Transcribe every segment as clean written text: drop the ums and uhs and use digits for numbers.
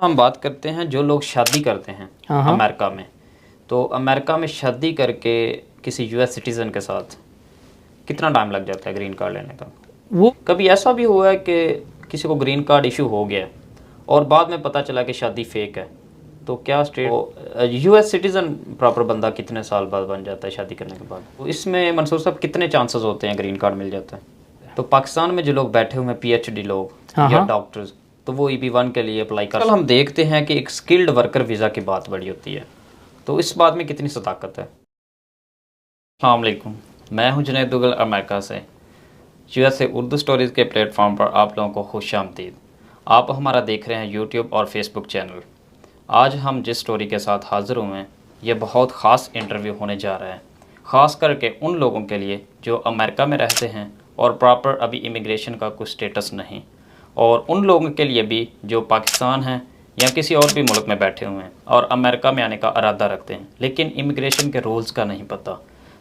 हम बात करते हैं जो लोग शादी करते हैं हाँ। अमेरिका में, तो अमेरिका में शादी करके किसी यूएस सिटीज़न के साथ कितना टाइम लग जाता है ग्रीन कार्ड लेने का? वो कभी ऐसा भी हुआ है कि किसी को ग्रीन कार्ड इशू हो गया और बाद में पता चला कि शादी फेक है, तो क्या स्टेट यूएस सिटीज़न प्रॉपर बंदा कितने साल बाद बन जाता है शादी करने के बाद? तो इसमें मंसूर साहब कितने चांसेस होते हैं ग्रीन कार्ड मिल जाता है? तो पाकिस्तान में जो लोग बैठे हुए हैं पीएचडी लोग या डॉक्टर्स, तो वो EB-1 के लिए अप्लाई कर। कल हम देखते हैं कि एक स्किल्ड वर्कर वीज़ा की बात बड़ी होती है, तो इस बात में कितनी सदाकत है? अस्सलाम वालेकुम, मैं हूं जुनैद दुगल अमेरिका से। यूएसए उर्दू स्टोरीज़ के प्लेटफॉर्म पर आप लोगों को खुशामदीद। आप हमारा देख रहे हैं यूट्यूब और फेसबुक चैनल। आज हम जिस स्टोरी के साथ हाज़िर हुए हैं, ये बहुत ख़ास इंटरव्यू होने जा रहा है, ख़ास करके उन लोगों के लिए जो अमेरिका में रहते हैं और प्रॉपर अभी इमिग्रेशन का कुछ स्टेटस नहीं, और उन लोगों के लिए भी जो पाकिस्तान हैं या किसी और भी मुल्क में बैठे हुए हैं और अमेरिका में आने का इरादा रखते हैं लेकिन इमिग्रेशन के रूल्स का नहीं पता।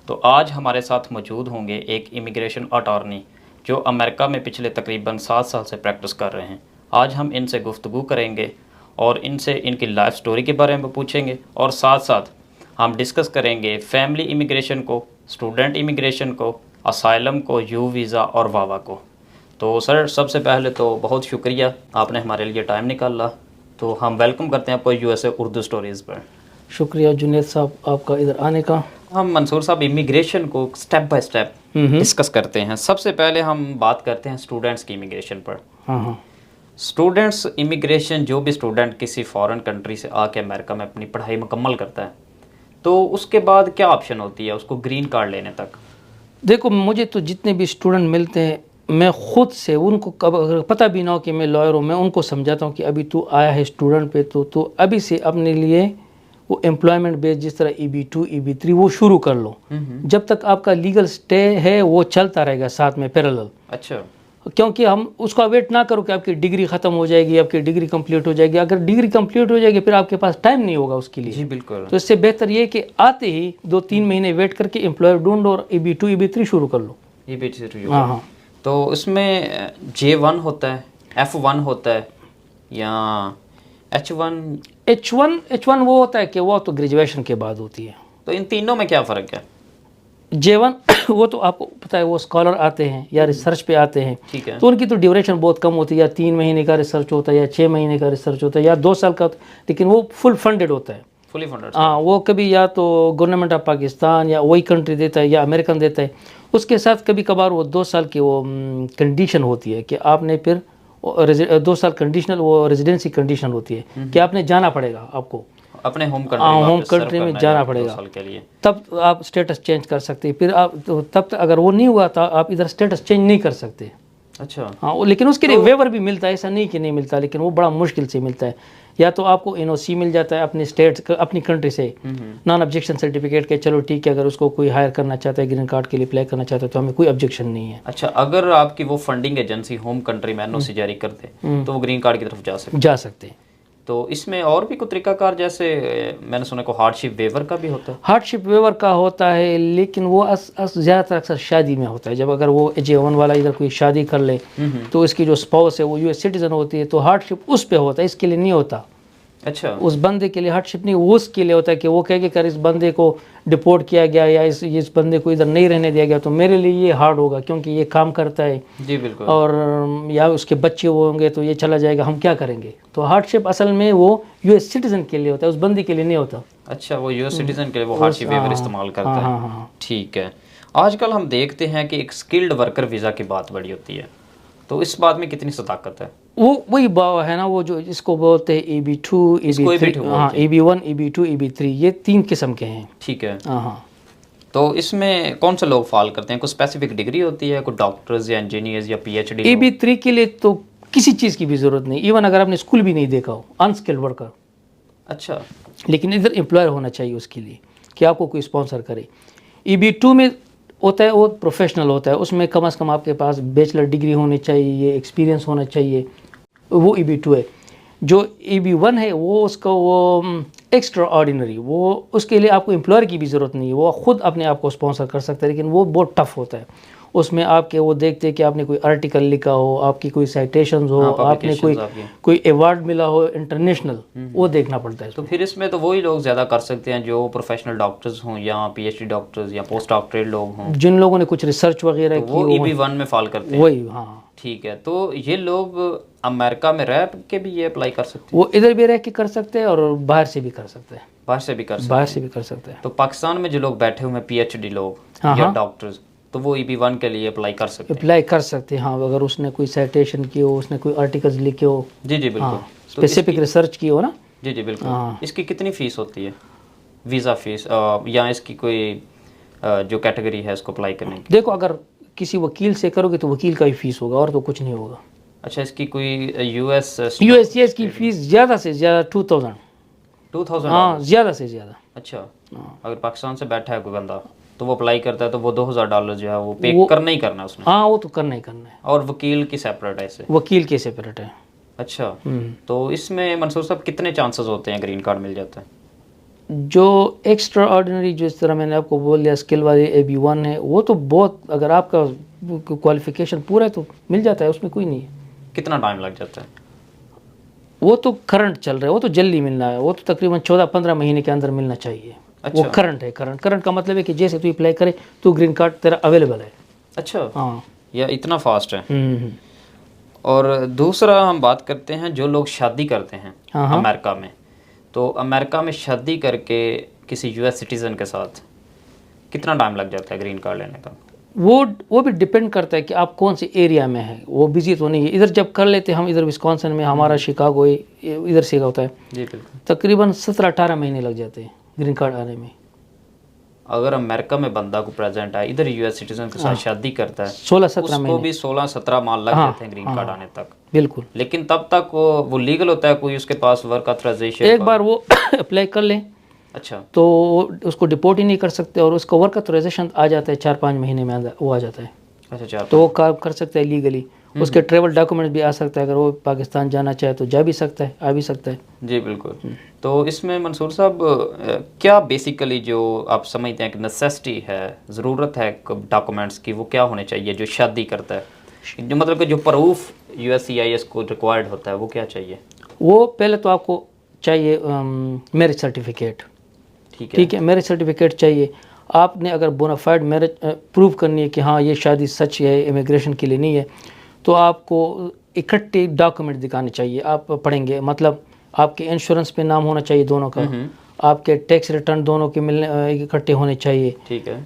तो आज हमारे साथ मौजूद होंगे एक इमिग्रेशन अटॉर्नी जो अमेरिका में पिछले तकरीबन 7 साल से प्रैक्टिस कर रहे हैं। आज हम इनसे गुफ्तगू करेंगे और इनसे इनकी लाइफ स्टोरी के बारे में पूछेंगे और साथ साथ हम डिस्कस करेंगे फैमिली इमिग्रेशन को, स्टूडेंट इमिग्रेशन को, असाइलम को, यू वीज़ा और वावा को। तो सर, सबसे पहले तो बहुत शुक्रिया, आपने हमारे लिए टाइम निकाला। तो हम वेलकम करते हैं आपको यूएसए उर्दू स्टोरीज़ पर। शुक्रिया जुनैद साहब आपका इधर आने का। हम मंसूर साहब इमिग्रेशन को स्टेप बाय स्टेप डिस्कस करते हैं। सबसे पहले हम बात करते हैं स्टूडेंट्स की इमिग्रेशन पर। हाँ। स्टूडेंट्स इमिग्रेशन, जो भी स्टूडेंट किसी फॉरेन कंट्री से आके अमेरिका में अपनी पढ़ाई मुकम्मल करता है, तो उसके बाद क्या ऑप्शन होती है उसको ग्रीन कार्ड लेने तक? देखो, मुझे तो जितने भी स्टूडेंट मिलते हैं, मैं ख़ुद से उनको कब अगर पता भी ना हो कि मैं लॉयर हूँ, मैं उनको समझाता हूँ कि अभी तू आया है स्टूडेंट पे, तो अभी से अपने लिए वो एम्प्लॉयमेंट बेस जिस तरह EB-2 EB-3 वो शुरू कर लो। जब तक आपका लीगल स्टे है वो चलता रहेगा साथ में पैरेलल। अच्छा। क्योंकि हम उसका वेट ना करो कि आपकी डिग्री ख़त्म हो जाएगी, आपकी डिग्री कंप्लीट हो जाएगी। अगर डिग्री कंप्लीट हो जाएगी फिर आपके पास टाइम नहीं होगा उसके लिए। जी बिल्कुल। तो इससे बेहतर ये कि आते ही 2-3 महीने वेट करके एम्प्लॉयर ढूंढ और EB-2 EB-3 शुरू कर लो। हाँ। तो उसमें J1 होता है, F1 होता है या H1 वो होता है कि वो तो ग्रेजुएशन के बाद होती है। तो इन तीनों में क्या फ़र्क है? J1 वो तो आपको पता है, वो स्कॉलर आते हैं या रिसर्च पे आते हैं। ठीक है। तो उनकी तो ड्यूरेशन बहुत कम होती है, या 3 महीने का रिसर्च होता है, या 6 महीने का रिसर्च होता है, या 2 साल का होता है, लेकिन वो फुल फंडेड होता है। Fully funded. हाँ, वो कभी या तो गवर्नमेंट ऑफ पाकिस्तान या वही कंट्री देता है या अमेरिकन देता है। उसके साथ कभी कभार वो 2 साल की वो कंडीशन होती है कि आपने फिर 2 साल कंडीशनल वो रेजिडेंसी कंडीशन होती है कि आपने जाना पड़ेगा, आपको अपने होम कंट्री में जाना पड़ेगा के लिए, तब आप स्टेटस चेंज कर सकते हैं। फिर आप तो तब तक अगर वो नहीं हुआ तो आप इधर स्टेटस चेंज नहीं कर सकते। अच्छा। हाँ, लेकिन उसके लिए वेवर भी मिलता है, ऐसा नहीं कि नहीं मिलता, लेकिन वो बड़ा मुश्किल से मिलता है। या तो आपको NOC मिल जाता है अपनी स्टेट अपनी कंट्री से, नॉन ऑब्जेक्शन सर्टिफिकेट के, चलो ठीक है, अगर उसको कोई हायर करना चाहता है, ग्रीन कार्ड के लिए अप्लाई करना चाहता है, तो हमें कोई ऑब्जेक्शन नहीं है। अच्छा, अगर आपकी वो फंडिंग एजेंसी होम कंट्री में NOC जारी करते तो वो ग्रीन कार्ड की तरफ जा सकते हैं। तो इसमें और भी कोई तरीकाकार, जैसे मैंने सुना को हार्डशिप वेवर का भी होता है? हार्डशिप वेवर का होता है, लेकिन वो ज़्यादातर अक्सर शादी में होता है। जब अगर वो J1 वाला इधर कोई शादी कर ले तो इसकी जो स्पाउस है वो US सिटीजन होती है, तो हार्डशिप उस पे होता है, इसके लिए नहीं होता। अच्छा। उस बंदे के लिए हार्डशिप नहीं, वो उसके लिए होता है कि वो कह के कर इस बंदे को डिपोर्ट किया गया या इस बंदे को इधर नहीं रहने दिया गया, तो मेरे लिए ये हार्ड होगा क्योंकि ये काम करता है। जी बिल्कुल। और या उसके बच्चे वो होंगे तो ये चला जाएगा, हम क्या करेंगे। तो हार्डशिप असल में वो US सिटीजन के लिए होता है, उस बंदे के लिए नहीं होता। अच्छा, वो US सिटीजन के लिए वो हार्डशिप वेवर इस्तेमाल करता है। हाँ। ठीक है। आजकल हम देखते हैं कि एक स्किल्ड वर्कर वीज़ा की बात बड़ी होती है, तो इस बात में कितनी सदाकत है? वो वही बात है ना, वो जो इसको बोलते हैं EB-2 EB-3। हाँ, EB-1 EB-2 EB-3 ये 3 किस्म के हैं। ठीक है। हाँ। तो इसमें कौन से लोग फॉल करते हैं? कोई स्पेसिफिक डिग्री होती है, कोई डॉक्टर्स या इंजीनियर्स या PhD? EB-3 के लिए तो किसी चीज़ की भी ज़रूरत नहीं, इवन अगर आपने स्कूल भी नहीं देखा हो, अनस्किल्ड वर्कर। अच्छा। लेकिन इधर एम्प्लॉयर होना चाहिए उसके लिए कि आपको कोई स्पॉन्सर करे। EB-2 में होता है वो प्रोफेशनल होता है, उसमें कम से कम आपके पास बैचलर डिग्री होनी चाहिए, एक्सपीरियंस होना चाहिए, वो EB-2 है। जो EB-1 है वो उसका वो एक्स्ट्रा ऑर्डिनरी, वो उसके लिए आपको एम्प्लॉयर की भी ज़रूरत नहीं है, वो ख़ुद अपने आप को स्पॉन्सर कर सकता है, लेकिन वो बहुत टफ होता है। उसमें आपके वो देखते हैं कि आपने कोई आर्टिकल लिखा हो, आपकी कोई साइटेशंस हो, हाँ, आपने publications आपकी। कोई अवार्ड मिला हो इंटरनेशनल, वो देखना पड़ता है तो इसमें। फिर इसमें तो वही लोग ज़्यादा कर सकते हैं जो प्रोफेशनल डॉक्टर्स हों या PhD डॉक्टर्स या पोस्ट डॉक्टरेट लोग हों, जिन लोगों ने कुछ रिसर्च वगैरह तो की वो हो, EB1 में फॉल करते हैं। वही, हाँ। ठीक है, तो ये लोग अमेरिका में रह के भी ये अप्लाई कर सकते हैं, वो इधर भी रह के कर सकते हैं और बाहर से भी कर सकते हैं, बाहर से भी कर सकते बाहर हैं। से भी कर सकते हैं। तो पाकिस्तान में जो लोग बैठे हुए हैं PhD लोग हाँ, या हाँ। डॉक्टर्स, तो वो EB1 के लिए अप्लाई कर सकते हैं। अप्लाई कर सकते हैं, हाँ, अगर उसने कोई साइटेशन की हो, उसने कोई आर्टिकल्स लिखे हो, जी जी बिल्कुल। हाँ, तो स्पेसिफिक रिसर्च की हो ना। जी जी बिल्कुल। हाँ। इसकी कितनी फ़ीस होती है, वीज़ा फ़ीस, या इसकी कोई जो कैटेगरी है इसको अप्लाई करने की? देखो, अगर किसी वकील से करोगे तो वकील का ही फीस होगा, और तो कुछ नहीं होगा। अच्छा, इसकी कोई US यूएससीएस की फीस ज़्यादा से ज़्यादा 2000, 2000? हाँ, ज़्यादा से ज़्यादा। अच्छा, अगर पाकिस्तान से बैठा है कोई बंदा तो वो अप्लाई करता है तो वो $2000 जो है वो पे वो- करना ही करना है उसने, हाँ, वो तो करना ही करना है, और वकील की सेपरेट है इससे? वकील के सेपरेट है। अच्छा, तो इसमें मंसूर साहब कितने चांसेस होते हैं ग्रीन कार्ड मिल जाता है? जो एक्स्ट्रा ऑर्डिनरी, जो इस तरह मैंने आपको बोल दिया, स्किल वाली AB1 है, वो तो बहुत, अगर आपका क्वालिफिकेशन पूरा है तो मिल जाता है, उसमें कोई नहीं है। कितना टाइम लग जाता है? वो तो करंट चल रहा है, वो तो जल्दी मिलना है, वो तो तकरीबन 14-15 महीने के अंदर मिलना चाहिए। अच्छा। वो करंट है, करंट का मतलब है कि जैसे तू अप्लाई करे तो ग्रीन कार्ड तेरा अवेलेबल है। अच्छा, हाँ। या इतना फास्ट है? हम्म। और दूसरा हम बात करते हैं जो लोग शादी करते हैं हाँ, हाँ। अमेरिका में, तो अमेरिका में शादी करके किसी US सिटीज़न के साथ कितना टाइम लग जाता है ग्रीन कार्ड लेने का? वो भी डिपेंड करता है कि आप कौन से एरिया में है, वो बिजी तो नहीं है। इधर जब कर लेते हैं हम, इधर विस्कॉन्सिन में, हमारा शिकागो इधर से होता है, जी बिल्कुल। तकरीबन 17-18 महीने लग जाते हैं ग्रीन कार्ड आने में। अगर अमेरिका में बंदा को प्रेजेंट है, इधर US सिटीजन के साथ शादी करता है, 16-17 उसको महीने, भी 16-17 माह लग हाँ, जाते हैं ग्रीन कार्ड आने तक। बिल्कुल। लेकिन तब तक वो लीगल होता है, कोई उसके पास वर्क ऑथराइजेशन? एक बार वो अप्लाई कर ले अच्छा, तो उसको डिपोर्ट ही नहीं कर सकते, और उसका वर्क ऑथराइजेशन आ जाता है 4-5 महीने में, वो आ जाता है, अच्छा, 4 तो वो काम कर सकता है लीगली। उसके ट्रेवल डॉक्यूमेंट भी आ सकता है, अगर वो पाकिस्तान जाना चाहे तो जा भी सकता है, आ भी सकता है। जी बिल्कुल। तो इसमें मंसूर साहब क्या बेसिकली जो आप समझते हैं कि नेसेसिटी है, ज़रूरत है डॉक्यूमेंट्स की, वो क्या होने चाहिए जो शादी करता है, जो मतलब कि जो प्रूफ USCIS को रिक्वायर्ड होता है, वो क्या चाहिए? वो पहले तो आपको चाहिए मैरिज सर्टिफिकेट। ठीक है। ठीक है, मैरिज सर्टिफिकेट चाहिए। आपने अगर बोनाफाइड मैरिज प्रूव करनी है कि हाँ ये शादी सच है, इमिग्रेशन के लिए नहीं है, तो आपको इकट्ठे डॉक्यूमेंट दिखाने चाहिए। आप पढ़ेंगे, मतलब आपके इंश्योरेंस पे नाम होना चाहिए दोनों का, आपके टैक्स रिटर्न दोनों के मिलने इकट्ठे होने चाहिए। ठीक है।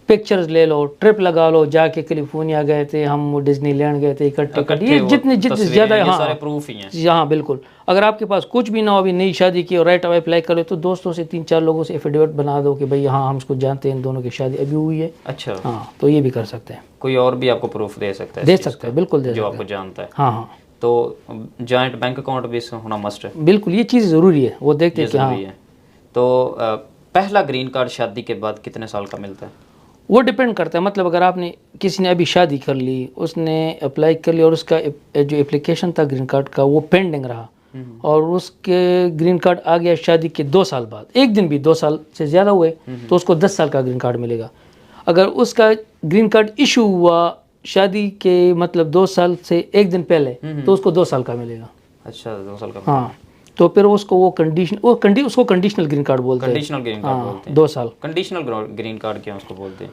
पिक्चर्स ले लो, ट्रिप लगा लो, जाके कैलिफोर्निया गए थे हम, डिज्नीलैंड गए थे, इकट्ठे ये वो जितने ज़्यादा, ये हाँ सारे प्रूफ ही हैं। हाँ बिल्कुल। अगर आपके पास कुछ भी ना हो, अभी नई शादी की और राइट अवे अप्लाई करो, तो दोस्तों से 3-4 लोगों से एफिडेविट बना दो कि भाई हाँ हम इसको जानते हैं, इन दोनों की शादी अभी हुई है। अच्छा, हाँ, तो ये भी कर सकते हैं। कोई और भी आपको प्रूफ दे सकता है? दे सकते हैं, बिल्कुल दे जो सकते आपको हैं। जानता है। हाँ हाँ तो जॉइंट बैंक अकाउंट भी होना मस्ट है? बिल्कुल, ये चीज़ ज़रूरी है, वो देखते ये हैं कि हाँ। ज़रूरी है। तो पहला ग्रीन कार्ड शादी के बाद कितने साल का मिलता है? वो डिपेंड करता है, मतलब अगर आपने किसी ने अभी शादी कर ली, उसने अप्लाई कर लिया और उसका जो एप्लीकेशन था ग्रीन कार्ड का वो पेंडिंग रहा, और उसके ग्रीन कार्ड आ गया शादी के 2 साल बाद, एक दिन भी 2 साल से ज़्यादा हुए तो उसको 10 साल का ग्रीन कार्ड मिलेगा। अगर उसका ग्रीन कार्ड इशू हुआ शादी के मतलब 2 साल से एक दिन पहले, तो उसको 2 साल का मिलेगा। अच्छा, 2 साल का। हाँ, तो फिर उसको वो उसको कंडीशनल ग्रीन कार्ड बोलते हैं। कंडीशनल ग्रीन कार्ड बोलते हैं। 2 साल। कंडीशनल ग्रीन कार्ड क्या उसको बोलते हैं?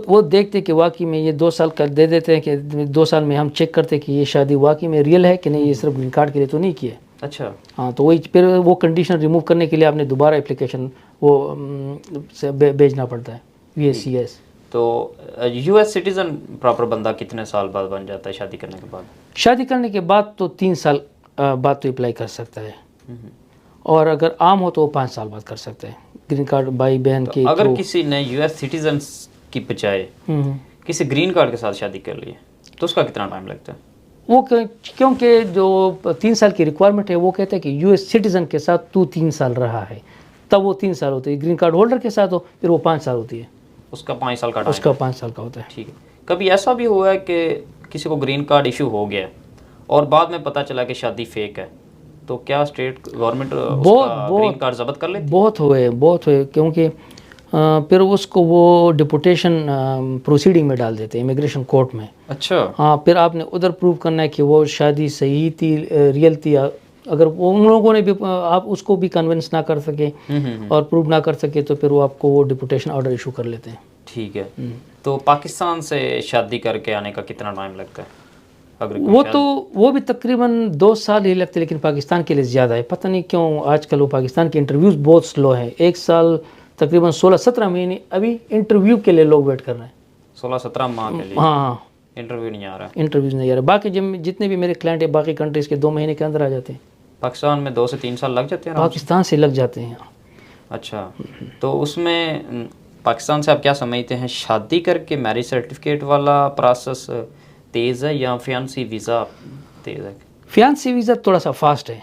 वो देखते कि वाकई में ये 2 साल का दे देते हैं कि 2 साल में हम चेक करते कि ये शादी वाकई में रियल है कि नहीं, ये सिर्फ ग्रीन कार्ड के लिए तो नहीं किया। अच्छा। हाँ, तो वही फिर वो कंडीशन रिमूव करने के लिए आपने दोबारा एप्लीकेशन वो भेजना पड़ता है USCIS। तो US सिटीजन प्रॉपर बंदा कितने साल बाद बन जाता है शादी करने के बाद? शादी करने के बाद तो 3 साल बाद तो अप्लाई कर सकता है, और अगर आम हो तो वो 5 साल बाद कर सकते हैं ग्रीन कार्ड भाई बहन के अगर थ्रू। किसी ने US सिटीजन की बजाय किसी ग्रीन कार्ड के साथ शादी कर ली है तो उसका कितना टाइम लगता है? वो क्योंकि जो 3 साल की रिक्वायरमेंट है, वो कहते हैं कि US सिटीजन के साथ तू 3 साल रहा है, तब वो 3 साल होती है। ग्रीन कार्ड होल्डर के साथ हो फिर वो 5 साल होती है। उसका 5 साल का टाइम? उसका 5 साल का होता है। ठीक है। कभी ऐसा भी हुआ है कि किसी को ग्रीन कार्ड इशू हो गया और बाद में पता चला कि शादी फेक है, तो क्या स्टेट गवर्नमेंट उसका ग्रीन कार्ड जब्त कर लेती है? बहुत हुए, क्योंकि फिर उसको वो डिपोटेशन प्रोसीडिंग में डाल देते हैं, इमिग्रेशन कोर्ट में। अच्छा। हाँ, फिर आपने उधर प्रूव करना है कि वो शादी सही थी, रियल थी। अगर वो उन लोगों ने भी आप उसको भी कन्विंस ना कर सके और प्रूव ना कर सके तो फिर वो आपको वो डिपोटेशन ऑर्डर इशू कर लेते हैं। ठीक है। तो पाकिस्तान से शादी करके आने का कितना टाइम लगता है? अगर वो भी तकरीबन 2 साल ही लगते, लेकिन पाकिस्तान के लिए ज़्यादा है। पता नहीं क्यों आजकल वो पाकिस्तान के इंटरव्यूज़ बहुत स्लो है। 1 साल तकरीबन 16-17 महीने अभी इंटरव्यू के लिए लोग वेट कर रहे हैं। 16-17 माह के लिए? हाँ, इंटरव्यू नहीं आ रहा? इंटरव्यूज़ नहीं आ रहा। बाकी जितने भी मेरे क्लाइंट है बाकी कंट्रीज़ के 2 महीने के अंदर आ जाते हैं। पाकिस्तान में 2 से 3 साल लग जाते हैं? पाकिस्तान से लग जाते हैं। अच्छा। तो उसमें पाकिस्तान से आप क्या समझते हैं, शादी करके मैरिज सर्टिफिकेट वाला प्रोसेस तेज़ है या फियांसी वीज़ा तेज़ है? फियांसी वीज़ा थोड़ा सा फास्ट है।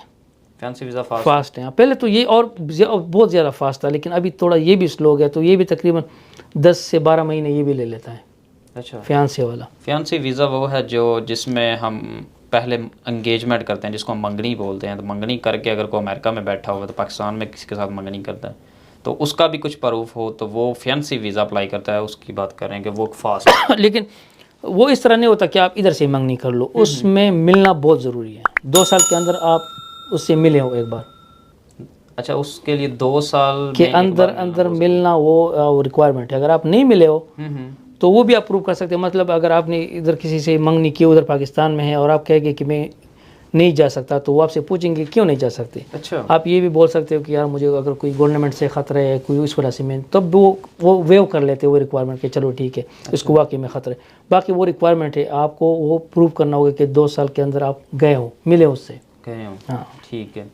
फियांसी वीज़ा फास्ट है। पहले तो ये और बहुत ज़्यादा फास्ट था, लेकिन अभी थोड़ा ये भी स्लो हो गया। तो ये भी तकरीबन 10 से 12 महीने ये भी ले लेता है। अच्छा। फियांसी वाला। फियांसी वीज़ा वो है जिसमें हम पहले एंगेजमेंट करते हैं, जिसको हम मंगनी बोलते हैं। तो मंगनी करके अगर कोई अमेरिका में बैठा हुआ तो पाकिस्तान में किसी के साथ मंगनी करता है, तो उसका भी कुछ प्रूफ हो तो वो फियांसी वीज़ा अप्लाई करता है। उसकी बात कर रहे हैं कि वो फास्ट लेकिन वो इस तरह नहीं होता कि आप इधर से मंगनी कर लो। उसमें मिलना बहुत ज़रूरी है। 2 साल के अंदर आप उससे मिले हो एक बार। अच्छा, उसके लिए 2 साल के अंदर मिलना वो रिक्वायरमेंट है। अगर आप नहीं मिले हो तो वो भी आप प्रूव कर सकते हैं। मतलब अगर आपने इधर किसी से मंगनी की, उधर पाकिस्तान में है, और आप कहेंगे कि मैं नहीं जा सकता, तो वो आपसे पूछेंगे क्यों नहीं जा सकते। अच्छा। आप ये भी बोल सकते हो कि यार मुझे अगर कोई गवर्नमेंट से ख़तरा है, कोई इस वजह से मैं, तब वो वेव कर लेते हैं वो रिक्वायरमेंट कि चलो ठीक है, इसको वाकई में ख़तरा है। बाकी वो रिक्वायरमेंट है, आपको वो प्रूव करना होगा कि 2 साल के अंदर आप गए हो, मिले उससे। गए हो। हाँ, ठीक है।